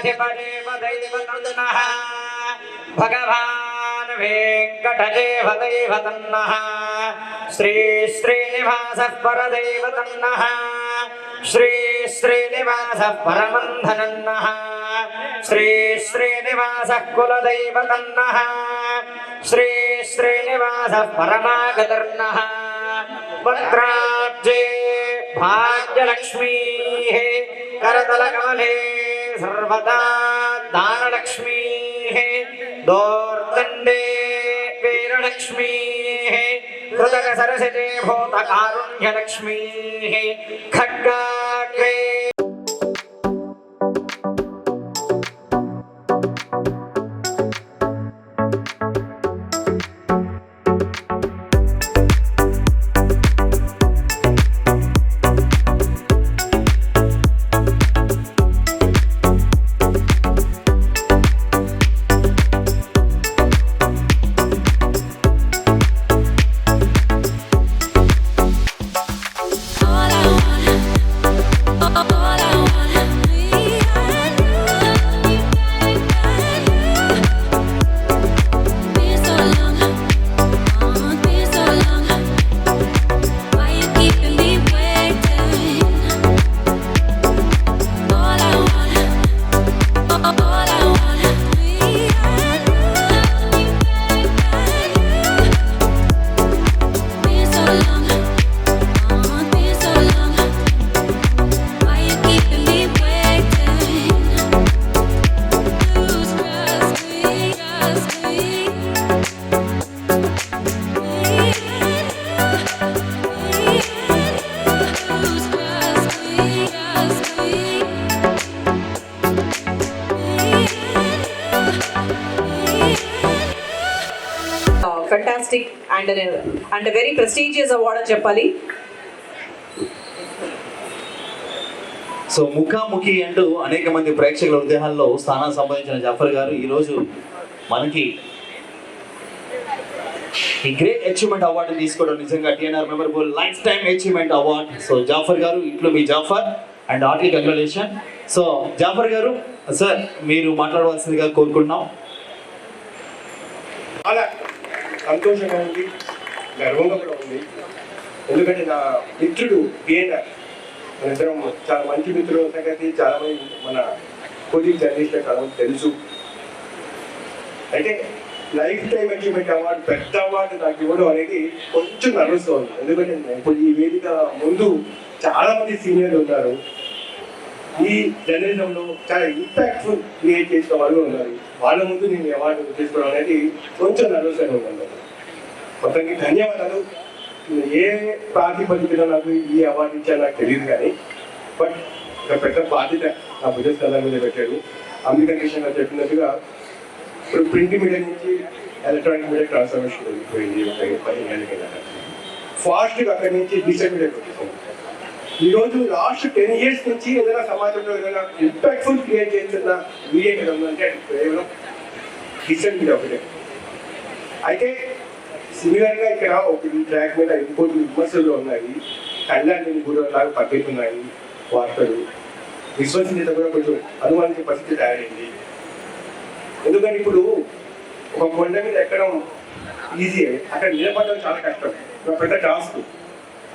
శ్రీవేంకటాధిపదేవ దైవతన్నః భగవాన్ వెంకటదేవ దైవతన్నః శ్రీ శ్రీనివాసః పరదైవతన్నః శ్రీ శ్రీనివాసః పరమంధనన్నః శ్రీ శ్రీనివాసః కులదైవతన్నః శ్రీ శ్రీనివాసః పరమాగతర్నః వక్త్రాబ్జే భాగ్యలక్ష్మీ करतलकमले सर्वदा Dhanlaxmi दोर्दंडे Veerlakshmi कृतक सरसिते भूतकारुण्यलक्ष्मी खड्गाग्रे fantastic and a very prestigious award అని చెప్పాలి. సో ముఖాముఖి అంటూ అనేక మంది ప్రేక్షకుల హృదయాల్లో స్థానం సంపాదించిన జాఫర్ గారు ఈరోజు మనకి ఈ గ్రేట్ అచీవ్మెంట్ అవార్డు తీసుకోవడం నిజంగా TNR memorable life time achievement award. So Jafar garu ఇంట్లో మీ Jafar and heartly congratulation. So Jafar garu sir మీరు మాట్లాడవలసిందిగా కోరుకుంటున్నాం. చాలా సంతోషంగా ఉంది, గర్వంగా కూడా ఉంది. ఎందుకంటే నా మిత్రుడు బిఎన్ఆర్ మన ఇద్దరం చాలా మంచి మిత్రుడు సంగతి చాలా మంది మన కోచింగ్ జర్నలిస్ట్ చాలా మంది తెలుసు. అయితే లైఫ్ టైం అచీవ్మెంట్ అవార్డు పెద్ద అవార్డు నాకు ఇవ్వడం అనేది కొంచెం నర్వస్గా ఉంది. ఎందుకంటే ఇప్పుడు ఈ వేదిక ముందు చాలా మంది సీనియర్లు ఉన్నారు, ఈ జర్నలిజంలో చాలా ఇంపాక్ట్ఫుల్ క్రియేట్ చేసిన వాళ్ళు ఉన్నారు. వాళ్ళ ముందు నేను అవార్డు తీసుకోవడం అనేది కొంచెం నర్వస్గా ఉన్నాను. మొత్తానికి ధన్యవాదాలు. ఏ ప్రాతిపదికన నాకు ఈ అవార్డు ఇచ్చారో నాకు తెలియదు, కానీ బట్ ఒక పెద్ద బాధ్యత నా భుజస్కంధాల మీద పెట్టాడు. అమెరికన్ కిషన్ గారు చెప్పినట్టుగా ఇప్పుడు ప్రింట్ మీడియా నుంచి ఎలక్ట్రానిక్ మీడియా ట్రాన్స్ఫర్మేషన్ జరిగిపోయింది. ఒక 15 ఏళ్ళ కింద ఫాస్ట్గా అక్కడి నుంచి డిజిటల్ మీడియాకి వచ్చేసింది. ఈరోజు లాస్ట్ 10 years నుంచి ఏదైనా సమాజంలో ఏదైనా ఇంపాక్ట్ఫుల్ క్రియేట్ చేస్తున్న మీడియా మీద ఉందంటే కేవలం డిజిటల్ మీడియా ఒకటే. అయితే సిమిలర్గా ఇక్కడ ఒక ట్రాక్ మీద ఇంకోటి విమర్శలు ఉన్నాయి, కళ్యాణ్ గురువులాగా పద్ధతున్నాయి వార్తలు, విశ్వసనీయత కూడా కొంచెం అనుమానించే పరిస్థితి తయారైంది. ఎందుకంటే ఇప్పుడు ఒక కొండ మీద ఎక్కడం ఈజీ, అక్కడ నిలబడడం చాలా కష్టం, ఒక పెద్ద టాస్క్.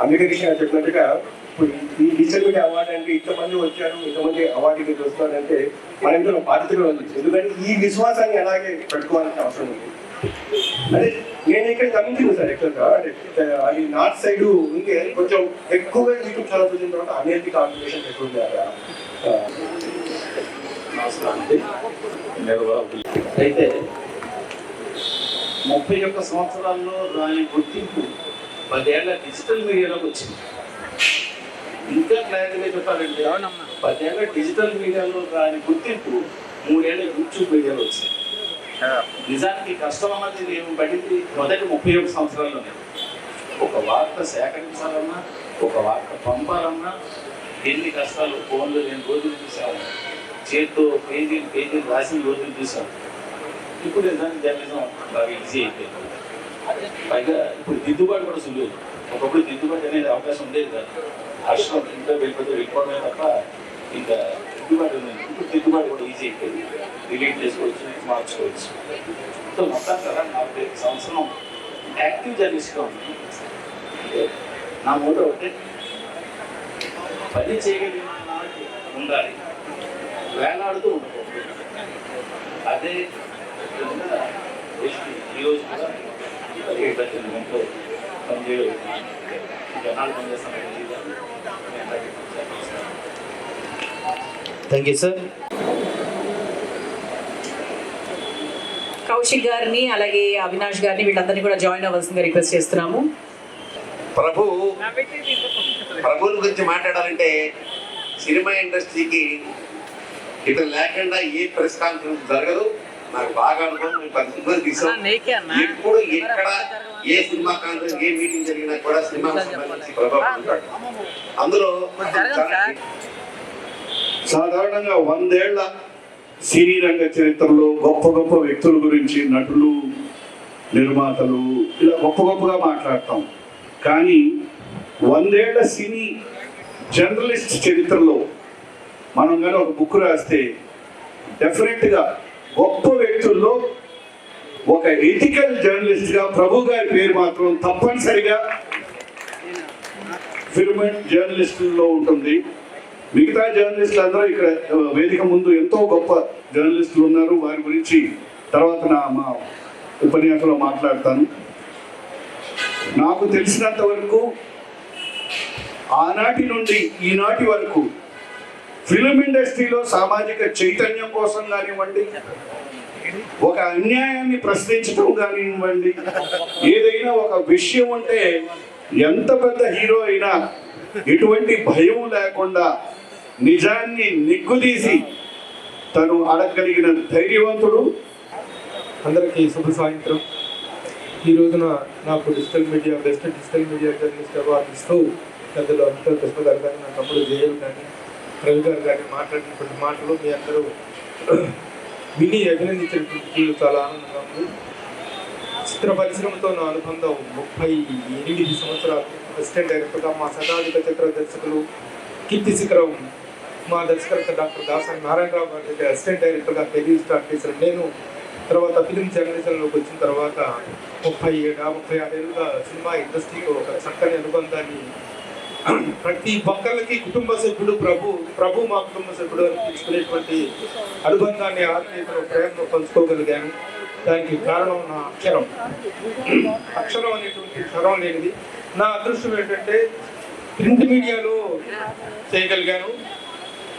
అమెరికా విషయం చెప్పినట్టుగా ఇప్పుడు ఈ డిజిటల్ మీడియా అవార్డు అంటే ఇంతమంది వచ్చారు, ఇంతమంది అవార్డుకి వస్తున్నారంటే మన ఇంట్లో బాధ్యతగా ఉంది. ఎందుకంటే ఈ విశ్వాసాన్ని అలాగే పెట్టుకోవాల్సిన అవసరం ఉంది. అదే నేను ఇక్కడ గమనించింది సార్, ఎక్కువగా అంటే అది నార్త్ సైడ్ ఉంది, కొంచెం ఎక్కువగా యూట్యూబ్ ఛానల్ వచ్చిన తర్వాత అమెరికా కాంపిటీషన్ ఎక్కువ ఉంది. అయితే 31 సంవత్సరాల్లో రాని గుర్తింపు 10 ఏళ్ల డిజిటల్ మీడియాలోకి వచ్చింది. ఇంకా క్లారిటీగా చెప్పాలంటే 10 ఏళ్ల డిజిటల్ మీడియాలో రాని గుర్తింపు 3 ఏళ్ల యూట్యూబ్ మీడియాలో వచ్చింది. నిజానికి కష్టం అన్నది నేను పడింది మొదటి 31 సంవత్సరాల్లోనే. ఒక వార్త సేకరించాలన్నా, ఒక వార్త పంపాలన్నా ఎన్ని కష్టాలు. ఫోన్లో నేను రోజులు చూసాను, చేతితో పేజీలు రాసిన రోజులు చూసాను. ఇప్పుడు నిజానికి జర్నలిజం బాగా ఈజీ అయిపోయింది. పైగా ఇప్పుడు దిద్దుబాటు కూడా సులువు. ఒకప్పుడు దిద్దుబాటు అనేది అవకాశం ఉండేది కాదు. అక్షరం ఇంట్లో వెళ్ళిపోతే వెళ్ళిపోవడమే తప్ప ఇంకా దిద్దుబాటు ఉంది. ఇప్పుడు దిద్దుబాటు కూడా ఈజీ అయిపోయింది, డిలీట్ చేసుకోవచ్చు, మార్చుకోవచ్చు. సో మొత్తం కదా 45 సంవత్సరం యాక్టివ్ జర్నలిస్ట్గా ఉంది. నా మోటో ఒకటే, పని చేయగలిగిన నాటి ఉండాలి, వేలాడుతూ ఉండకూడదు. అదే విధంగా ఈరోజు కూడా 17-18 గంటలు పనిచేయగలుగుతున్నాను. జనాలు పనిచేస్తాను. Thank you sir. కౌశిక్ గారిని అలాగే అవినాష్ గారిని వీళ్ళందరినీ కూడా జాయిన్ అవ్వాల్సిందిగా రిక్వెస్ట్ చేస్తున్నాము. ప్రభువుల గురించి మాట్లాడాలంటే సినిమా ఇండస్ట్రీకి ఇతను లేకుండా ఏ ప్రెస్ కాన్ఫరెన్స్ జరగదు. నాకు బాగా అనుభవం, మేము 10 సినిమాలు తీసాం. ఎప్పుడు ఎక్కడ ఏ సినిమా కాన్ఫరెన్స్, ఏ మీటింగ్ జరిగినా కూడా సినిమా సంబంధించి ప్రభావం ఉంటాడు. అందులో సాధారణంగా 100 ఏళ్ల సినీ రంగ చరిత్రలో గొప్ప గొప్ప వ్యక్తుల గురించి, నటులు, నిర్మాతలు, ఇలా గొప్పగా మాట్లాడతాం. కానీ 100 ఏళ్ల సినీ జర్నలిస్ట్ చరిత్రలో మనం కానీ ఒక బుక్ రాస్తే డెఫినెట్గా గొప్ప వ్యక్తుల్లో ఒక ఎథికల్ జర్నలిస్ట్గా ప్రభు గారి పేరు మాత్రం తప్పనిసరిగా ఫిల్మ్ జర్నలిస్టుల్లో ఉంటుంది. మిగతా జర్నలిస్టులు అందరూ ఇక్కడ వేదిక ముందు ఎంతో గొప్ప జర్నలిస్టులు ఉన్నారు. వారి గురించి తర్వాత మా ఉపన్యాసంలో మాట్లాడతాను. నాకు తెలిసినంత వరకు ఆనాటి నుండి ఈనాటి వరకు ఫిల్మ్ ఇండస్ట్రీలో సామాజిక చైతన్యం కోసం కానివ్వండి, ఒక అన్యాయాన్ని ప్రశ్నించడం కానివ్వండి, ఏదైనా ఒక విషయం ఉంటే ఎంత పెద్ద హీరో అయినా ఎటువంటి భయం లేకుండా నిజాన్ని నిగ్గుదీసి తను అడగగలిగిన ధైర్యవంతుడు. అందరికీ శుభ సాయంత్రం. ఈ రోజున నాకు digital media best digital media journalist award ఇస్తూ పెద్దలు అమితాబ్ కృష్ణ గారు కానీ, నా తమ్ముడు జయల్ కానీ, రవి గారు కానీ మాట్లాడినటువంటి మాటలు మీ అందరూ విని అభినందించినటువంటి చాలా ఆనందంగా ఉంది. చిత్ర పరిశ్రమతో నా అనుబంధం 38 సంవత్సరాలు. అసిస్టెంట్ డైరెక్టర్గా మా శతాధిక చిత్ర దర్శకులు కీర్తి శిఖరం మా దర్శకర్త డాక్టర్ దాసరి నారాయణరావు గారి దగ్గర అసిస్టెంట్ డైరెక్టర్గా కెరీర్ స్టార్ట్ చేశాను నేను. తర్వాత ఫిలిం జర్నలిజంలోకి వచ్చిన తర్వాత 37-36 ఏళ్ళుగా సినిమా ఇండస్ట్రీలో ఒక చక్కని అనుబంధాన్ని, ప్రతి ఒక్కరికి కుటుంబ సభ్యుడు ప్రభు మా కుటుంబ సభ్యుడు అనిపించుకునేటువంటి అనుబంధాన్ని, ఆత్మీయతను, ప్రేమను పంచుకోగలిగాను. దానికి కారణం నా అక్షరం అనేటువంటి క్షరం లేనిది. నా అదృష్టం ఏంటంటే ప్రింట్ మీడియాలో చేయగలిగాను.